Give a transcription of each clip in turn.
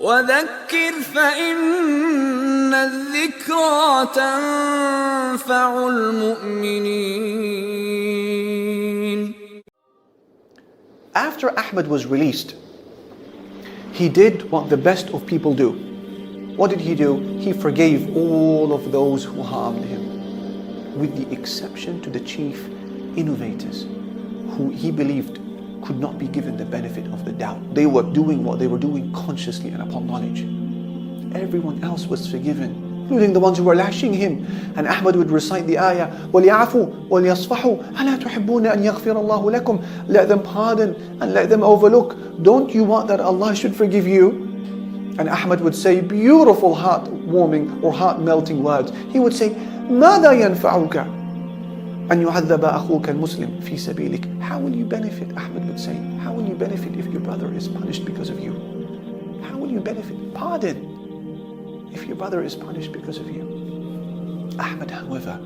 وذكر فإن الذكرى تنفع المؤمنين. After Ahmad was released, he did what the best of people do. What did he do? He forgave all of those who harmed him, with the exception to the chief innovators, who he believed could not be given the benefit of the doubt. They were doing what they were doing consciously and upon knowledge. Everyone else was forgiven, including the ones who were lashing him. And Ahmad would recite the ayah, وَلْيَعْفُوا وَلْيَصْفَحُوا أَلَا تُحِبُّونَ أَنْ يَغْفِرَ اللَّهُ لَكُمْ. Let them pardon and let them overlook. Don't you want that Allah should forgive you? And Ahmad would say beautiful heart-warming or heart-melting words. He would say, مَاذَا يَنْفَعُكَ أن يعذب أخوك المسلم في سبيلك. How will you benefit? Ahmad would say, how will you benefit if your brother is punished because of you? How will you benefit? Pardon if your brother is punished because of you. Ahmad, however,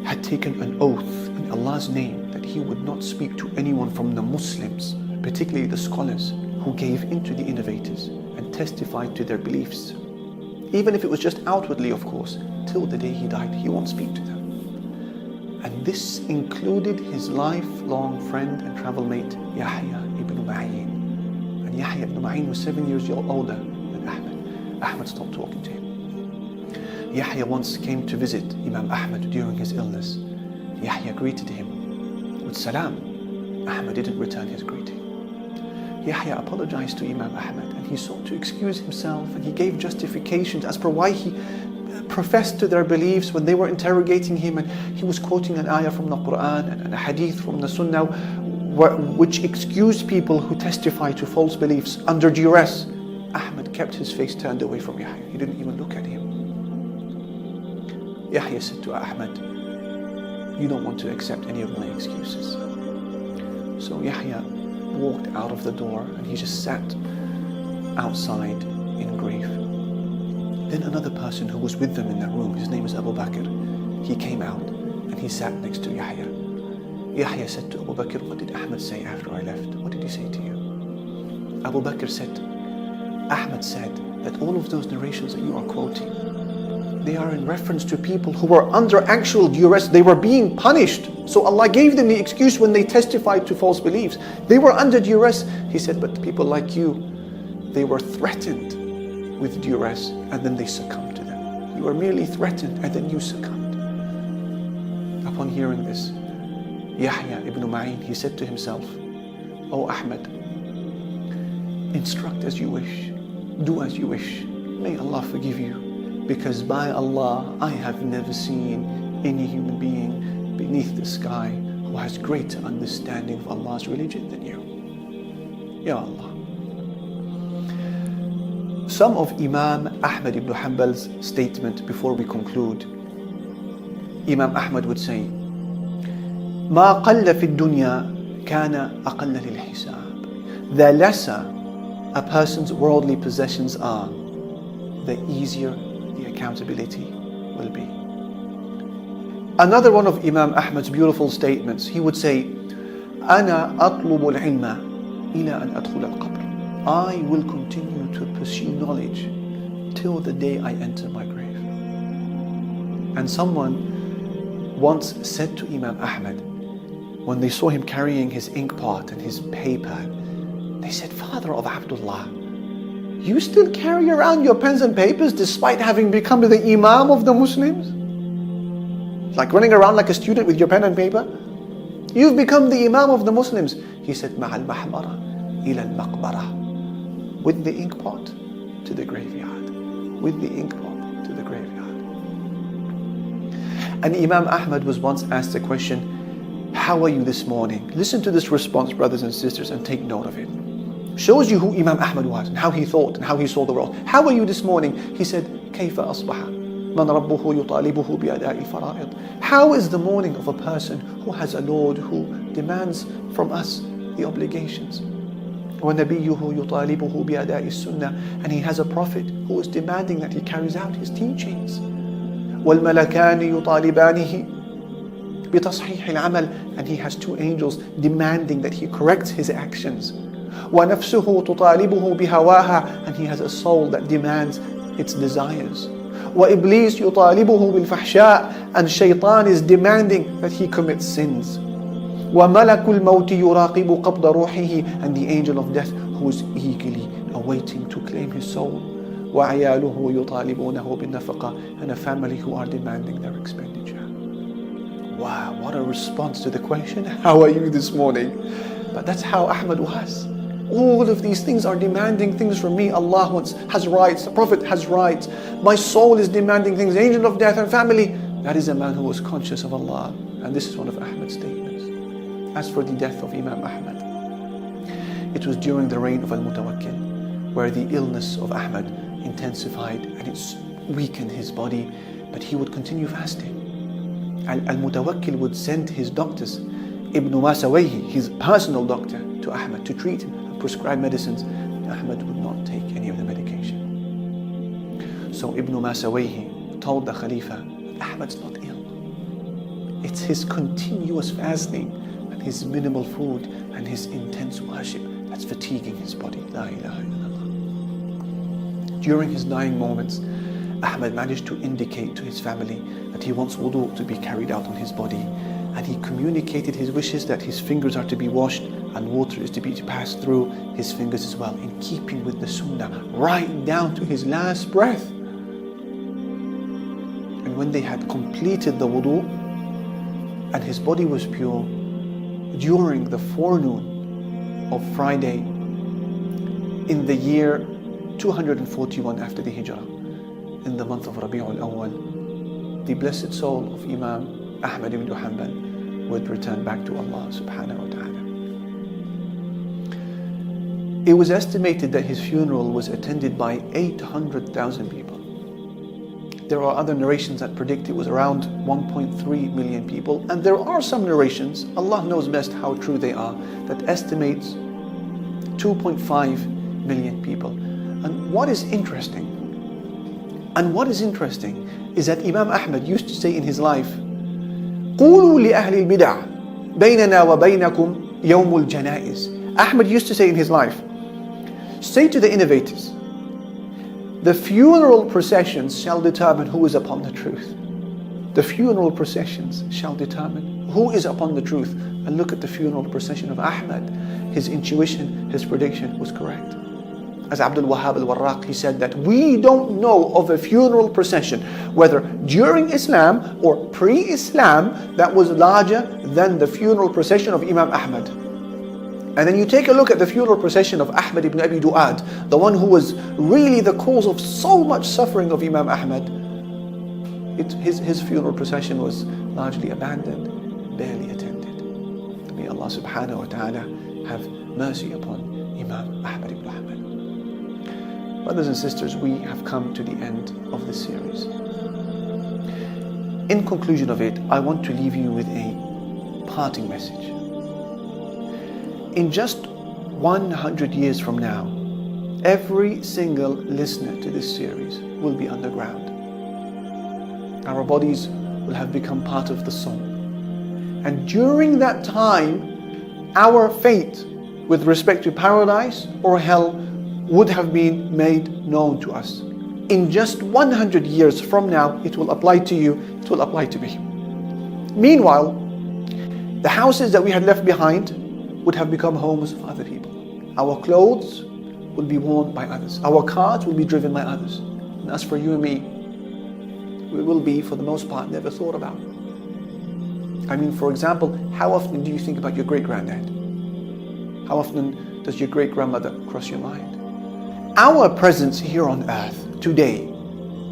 had taken an oath in Allah's name that he would not speak to anyone from the Muslims, particularly the scholars who gave in to the innovators and testified to their beliefs. Even if it was just outwardly, of course, till the day he died, he won't speak to them. And this included his lifelong friend and travel mate, Yahya ibn Ma'in. And Yahya ibn Ma'in was 7 years older than Ahmad. Ahmad stopped talking to him. Yahya once came to visit Imam Ahmad during his illness. Yahya greeted him with salam. Ahmad didn't return his greeting. Yahya apologized to Imam Ahmad and he sought to excuse himself, and he gave justifications as per why he professed to their beliefs when they were interrogating him, and he was quoting an ayah from the Qur'an and a hadith from the Sunnah which excused people who testify to false beliefs under duress. Ahmad kept his face turned away from Yahya. He didn't even look at him. Yahya said to Ahmad, you don't want to accept any of my excuses. So Yahya walked out of the door and he just sat outside in grief. Then another person who was with them in that room, his name is Abu Bakr, he came out and he sat next to Yahya. Yahya said to Abu Bakr, what did Ahmad say after I left? What did he say to you? Abu Bakr said, Ahmad said that all of those narrations that you are quoting, they are in reference to people who were under actual duress. They were being punished. So Allah gave them the excuse when they testified to false beliefs. They were under duress. He said, but people like you, they were threatened with duress and then they succumbed to them. You were merely threatened and then you succumbed. Upon hearing this, Yahya ibn Ma'in, he said to himself, O Ahmad, instruct as you wish, do as you wish. May Allah forgive you, because by Allah, I have never seen any human being beneath the sky who has greater understanding of Allah's religion than you. Ya Allah. Some of Imam Ahmad ibn Hanbal's statement before we conclude. Imam Ahmad would say, ما قل في الدنيا كان أقل للحساب. The lesser a person's worldly possessions are, the easier the accountability will be. Another one of Imam Ahmad's beautiful statements, he would say, أنا أطلب العلم إلى أن أدخل القبر. I will continue to pursue knowledge till the day I enter my grave. And someone once said to Imam Ahmad, when they saw him carrying his ink pot and his paper, they said, Father of Abdullah, you still carry around your pens and papers despite having become the Imam of the Muslims? Like running around like a student with your pen and paper? You've become the Imam of the Muslims. He said, مع المحبرة إلى المقبرة. With the ink pot to the graveyard. With the ink pot to the graveyard. And Imam Ahmad was once asked the question, how are you this morning? Listen to this response, brothers and sisters, and take note of it. Shows you who Imam Ahmad was and how he thought and how he saw the world. How are you this morning? He said, كيف أصبح من ربه يطالبه بأداء الفرائض. How is the morning of a person who has a Lord who demands from us the obligations? وَنَبِيُّهُ يُطَالِبُهُ بِأَدَاءِ السُّنَّةِ. And he has a prophet who is demanding that he carries out his teachings. وَالْمَلَكَانِ يُطَالِبَانِهِ بِتَصْحِيحِ الْعَمَلِ. And he has two angels demanding that he corrects his actions. وَنَفْسُهُ تُطَالِبُهُ بِهَوَاهَا, and he has a soul that demands its desires. وَإِبْلِيسُ يُطَالِبُهُ بِالْفَحْشَاءِ, and shaitan is demanding that he commits sins. وَمَلَكُ الْمَوْتِ يُرَاقِبُ قَبْضَ رُوحِهِ, and the angel of death who is eagerly awaiting to claim his soul. وَعِيَالُهُ يُطَالِبُونَهُ بِالنَّفَقَةِ, and a family who are demanding their expenditure. Wow, what a response to the question, how are you this morning? But that's how Ahmad was. All of these things are demanding things from me. Allah has rights, the Prophet has rights, my soul is demanding things, angel of death and family. That is a man who was conscious of Allah. And this is one of Ahmad's statements. As for the death of Imam Ahmad, it was during the reign of Al-Mutawakkil, where the illness of Ahmad intensified and it weakened his body, but he would continue fasting. Al-Mutawakkil would send his doctors, Ibn Masawayhi, his personal doctor, to Ahmad to treat him and prescribe medicines. Ahmad would not take any of the medication. So Ibn Masawayhi told the Khalifa, Ahmad's not ill. It's his continuous fasting and his minimal food and his intense worship that's fatiguing his body. La ilaha illallah. During his dying moments, Ahmad managed to indicate to his family that he wants wudu to be carried out on his body, and he communicated his wishes that his fingers are to be washed and water is to be passed through his fingers as well, in keeping with the sunnah, right down to his last breath. And when they had completed the wudu and his body was pure, during the forenoon of Friday in the year 241 after the Hijrah, in the month of Rabi'ul Awwal, the blessed soul of Imam Ahmad ibn Hanbal would return back to Allah subhanahu wa ta'ala. It was estimated that his funeral was attended by 800,000 people. There are other narrations that predict it was around 1.3 million people, and there are some narrations, Allah knows best how true they are, that estimates 2.5 million people. And what is interesting is that Imam Ahmad used to say in his life, قولوا لأهل البدع بيننا وبينكم يوم الجنائز. Ahmad used to say in his life, say to the innovators, the funeral processions shall determine who is upon the truth. The funeral processions shall determine who is upon the truth. And look at the funeral procession of Ahmad. His intuition, his prediction was correct. As Abdul Wahhab al-Warraq, he said that we don't know of a funeral procession, whether during Islam or pre-Islam, that was larger than the funeral procession of Imam Ahmad. And then you take a look at the funeral procession of Ahmad ibn Abi Du'ad, the one who was really the cause of so much suffering of Imam Ahmad. His funeral procession was largely abandoned, barely attended. May Allah subhanahu wa ta'ala have mercy upon Imam Ahmad ibn Hanbal. Brothers and sisters, we have come to the end of this series. In conclusion of it, I want to leave you with a parting message. In just 100 years from now, every single listener to this series will be underground. Our bodies will have become part of the soul. And during that time, our fate with respect to paradise or hell would have been made known to us. In just 100 years from now, it will apply to you, it will apply to me. Meanwhile, the houses that we had left behind would have become homes of other people. Our clothes will be worn by others. Our cars will be driven by others. And as for you and me, we will be, for the most part, never thought about. I mean, for example, how often do you think about your great-granddad? How often does your great-grandmother cross your mind? Our presence here on earth today,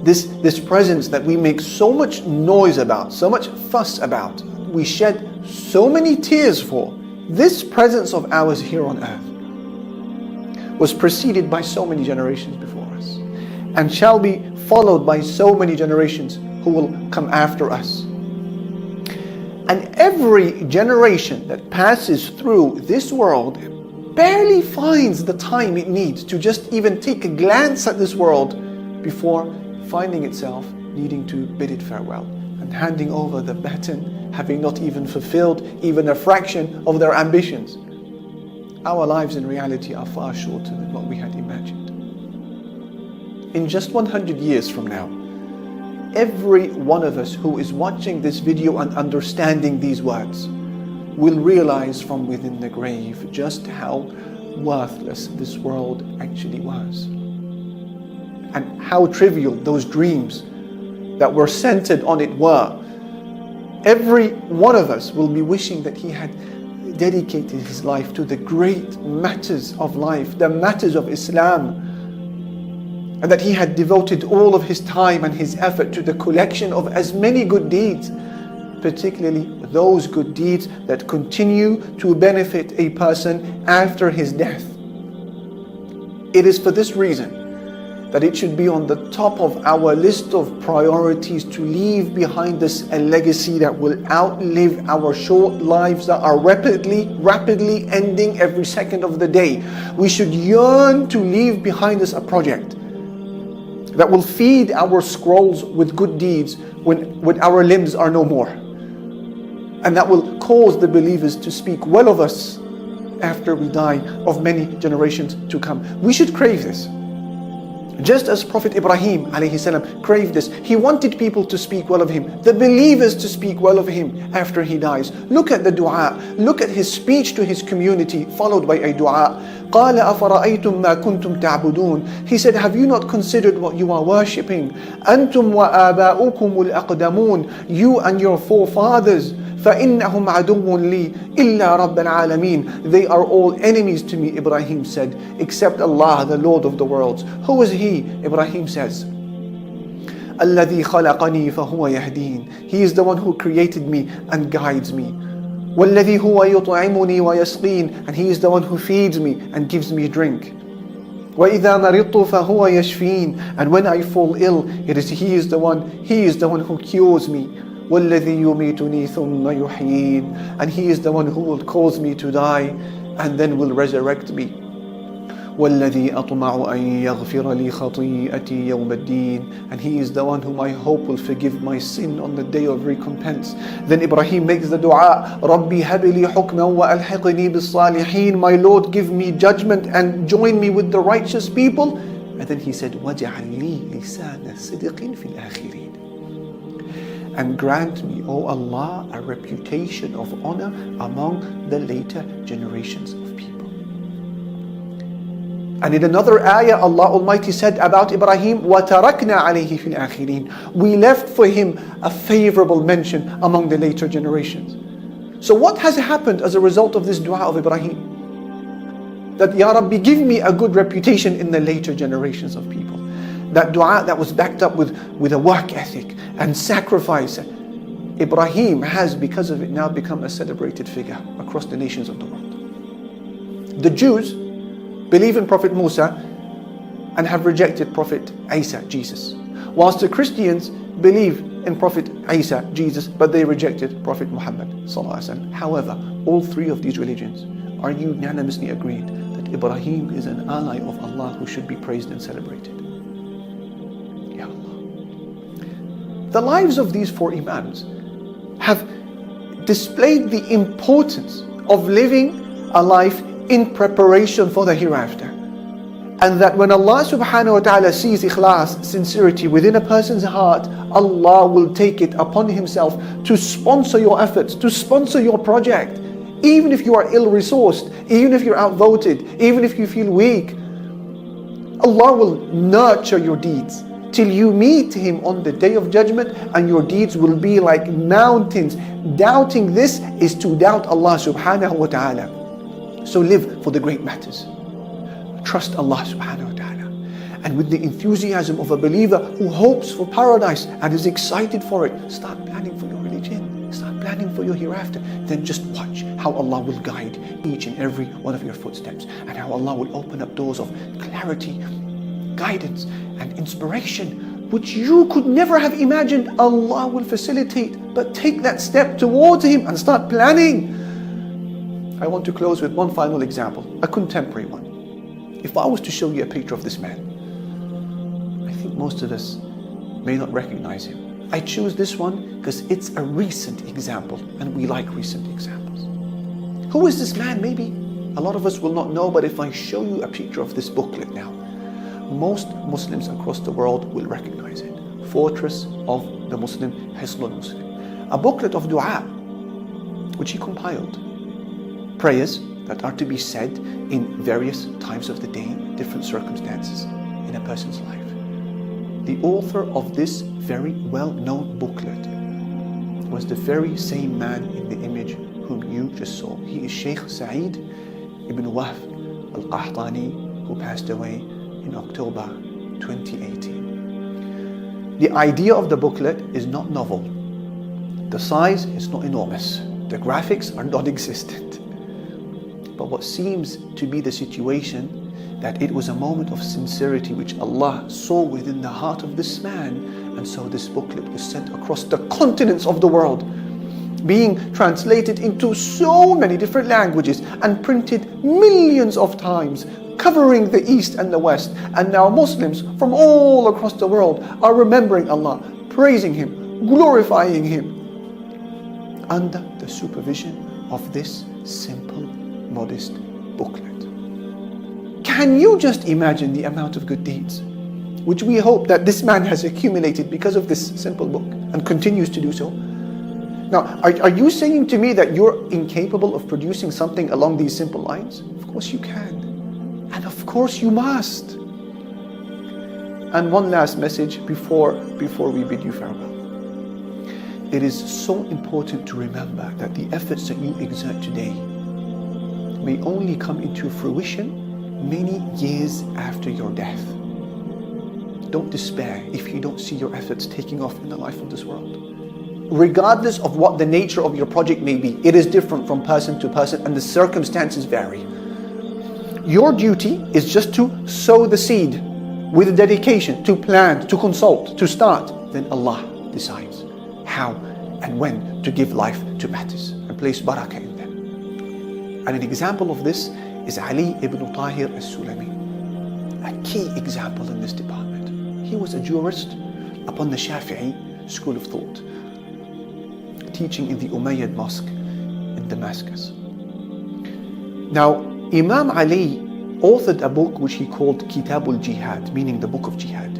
this presence that we make so much noise about, so much fuss about, we shed so many tears for, this presence of ours here on earth was preceded by so many generations before us and shall be followed by so many generations who will come after us. And every generation that passes through this world barely finds the time it needs to just even take a glance at this world before finding itself needing to bid it farewell and handing over the baton, having not even fulfilled even a fraction of their ambitions. our lives in reality are far shorter than what we had imagined. In just 100 years from now, every one of us who is watching this video and understanding these words will realize from within the grave just how worthless this world actually was, and how trivial those dreams that were centered on it were. Every one of us will be wishing that he had dedicated his life to the great matters of life, the matters of Islam, and that he had devoted all of his time and his effort to the collection of as many good deeds, particularly those good deeds that continue to benefit a person after his death. It is for this reason that it should be on the top of our list of priorities to leave behind us a legacy that will outlive our short lives that are rapidly ending every second of the day. We should yearn to leave behind us a project that will feed our scrolls with good deeds when our limbs are no more, and that will cause the believers to speak well of us after we die, of many generations to come. We should crave this. Just as Prophet Ibrahim alayhi salam craved this. He wanted people to speak well of him, the believers to speak well of him after he dies. Look at the dua, look at his speech to his community, followed by a dua. قَالَ أَفَرَأَيْتُمْ مَا كُنْتُمْ تَعْبُدُونَ. He said, have you not considered what you are worshipping? أَنْتُمْ وَآبَاؤُكُمُ الْأَقْدَمُونَ. You and your forefathers. فَإِنَّهُمْ عَدُوٌّ لِي إِلَّا رَبَّ الْعَالَمِينَ. They are all enemies to me, Ibrahim said, except Allah, the Lord of the worlds. Who is He? Ibrahim says, الَّذِي خَلَقَنِي فَهُوَ يَهْدِينَ. He is the one who created me and guides me. وَالَّذِي هُوَ يُطْعِمُنِي وَيَسْقِينَ. And He is the one who feeds me and gives me drink. وَإِذَا مَرِضْتُ فَهُوَ يَشْفِينَ. And when I fall ill, He is the one who cures me. وَالَّذِي يُمِيتُنِي ثُمَّ يُحْيِينَ. And He is the one who will cause me to die and then will resurrect me. وَالَّذِي أَطْمَعُ أَن يَغْفِرَ لِي خَطِيئَتِي يَوْمَ الدِّينِ. And He is the one whom I hope will forgive my sin on the day of recompense. Then Ibrahim makes the dua, رَبِّي هَبْ لِي حُكْمًا وَأَلْحِقْنِي بِالصَّالِحِينَ. My Lord, give me judgment and join me with the righteous people. And then he said, وَاجْعَلْ لِي لِسَانَ صِدْقٍ فِي الْآخِرِينَ. And grant me, O Allah, a reputation of honor among the later generations of people. And in another ayah, Allah Almighty said about Ibrahim, وَتَرَكْنَا عَلَيْهِ فِي الْآخِرِينَ. We left for him a favorable mention among the later generations. So what has happened as a result of this dua of Ibrahim? That, Ya Rabbi, give me a good reputation in the later generations of people. That dua that was backed up with a work ethic and sacrifice. Ibrahim has, because of it, now become a celebrated figure across the nations of the world. The Jews believe in Prophet Musa and have rejected Prophet Isa, Jesus. Whilst the Christians believe in Prophet Isa, Jesus, but they rejected Prophet Muhammad sallallahu alaihi wasallam. However, all three of these religions are unanimously agreed that Ibrahim is an ally of Allah who should be praised and celebrated. The lives of these four Imams have displayed the importance of living a life in preparation for the hereafter. And that when Allah subhanahu wa ta'ala sees ikhlas, sincerity within a person's heart, Allah will take it upon Himself to sponsor your efforts, to sponsor your project. Even if you are ill-resourced, even if you're outvoted, even if you feel weak, Allah will nurture your deeds till you meet Him on the day of judgment, and your deeds will be like mountains. Doubting this is to doubt Allah subhanahu wa ta'ala. So live for the great matters. Trust Allah subhanahu wa ta'ala. And with the enthusiasm of a believer who hopes for paradise and is excited for it, start planning for your religion. Start planning for your hereafter. Then just watch how Allah will guide each and every one of your footsteps, and how Allah will open up doors of clarity, guidance and inspiration which you could never have imagined. Allah will facilitate, but take that step towards Him and start planning. I want to close with one final example, a contemporary one. If I was to show you a picture of this man, I think most of us may not recognize him. I choose this one because it's a recent example, and we like recent examples. Who is this man? Maybe A lot of us will not know, but if I show you a picture of this booklet now, most Muslims across the world will recognize it. Fortress of the Muslim, Hisnul Muslim. A booklet of dua, which he compiled. Prayers that are to be said in various times of the day, different circumstances in a person's life. The author of this very well-known booklet was the very same man in the image whom you just saw. He is Sheikh Sa'id ibn Wahb al-Qahtani, who passed away in October 2018. The idea of the booklet is not novel. The size is not enormous. The graphics are non-existent. But what seems to be the situation, that it was a moment of sincerity which Allah saw within the heart of this man, and so this booklet was sent across the continents of the world, being translated into so many different languages and printed millions of times, covering the East and the West. And now Muslims from all across the world are remembering Allah, praising Him, glorifying Him, under the supervision of this simple, modest booklet. Can you just imagine the amount of good deeds which we hope that this man has accumulated because of this simple book and continues to do so? Now, are you saying to me that you're incapable of producing something along these simple lines? Of course you can. And of course you must. And one last message before we bid you farewell. It is so important to remember that the efforts that you exert today may only come into fruition many years after your death. Don't despair if you don't see your efforts taking off in the life of this world. Regardless of what the nature of your project may be, it is different from person to person and the circumstances vary. Your duty is just to sow the seed with dedication, to plan, to consult, to start. Then Allah decides how and when to give life to matters and place barakah in them. And an example of this is Ali ibn Tahir al-Sulami, a key example in this department. He was a jurist upon the Shafi'i school of thought, teaching in the Umayyad Mosque in Damascus. Now, Imam Ali authored a book which he called Kitabul Jihad, meaning the book of jihad,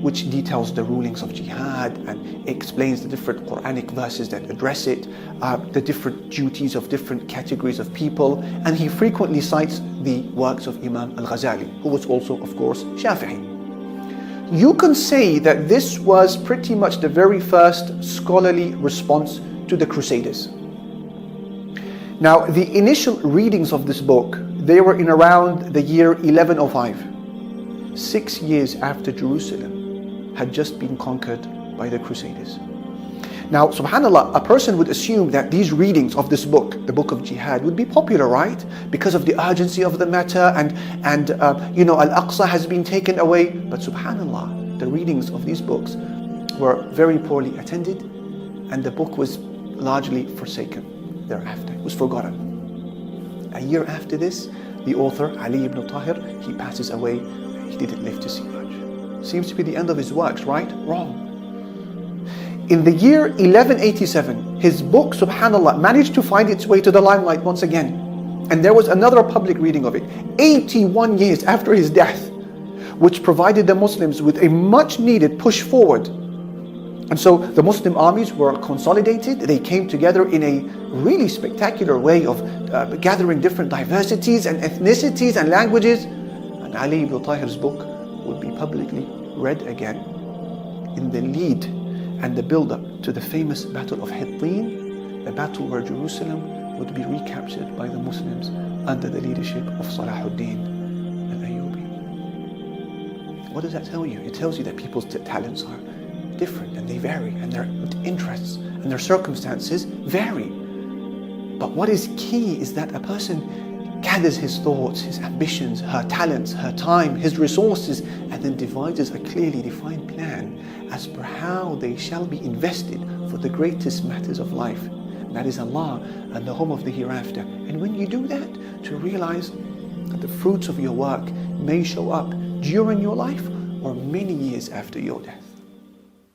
which details the rulings of jihad and explains the different Quranic verses that address it, the different duties of different categories of people, and he frequently cites the works of Imam al-Ghazali, who was also, of course, Shafi'i. You can say that this was pretty much the very first scholarly response to the Crusaders. Now, the initial readings of this book, they were in around the year 1105, 6 years after Jerusalem had just been conquered by the Crusaders. Now, subhanAllah, a person would assume that these readings of this book, the book of jihad, would be popular, right? Because of the urgency of the matter and Al-Aqsa has been taken away. But subhanAllah, the readings of these books were very poorly attended and the book was largely forsaken thereafter. It was forgotten. A year after this, the author, Ali ibn Tahir, he passes away. He didn't live to see much. Seems to be the end of his works, right? Wrong. In the year 1187, his book, subhanAllah, managed to find its way to the limelight once again. And there was another public reading of it, 81 years after his death, which provided the Muslims with a much needed push forward. And so the Muslim armies were consolidated. They came together in a really spectacular way of gathering different diversities and ethnicities and languages. And Ali ibn Tahir's book would be publicly read again in the lead and the build-up to the famous Battle of Hittin, a battle where Jerusalem would be recaptured by the Muslims under the leadership of Salahuddin al-Ayyubi. What does that tell you? It tells you that people's talents are different and they vary, and their interests and their circumstances vary. But what is key is that a person gathers his thoughts, his ambitions, her talents, her time, his resources, and then devises a clearly defined plan as per how they shall be invested for the greatest matters of life. And that is Allah and the home of the hereafter. And when you do that, to realize that the fruits of your work may show up during your life or many years after your death.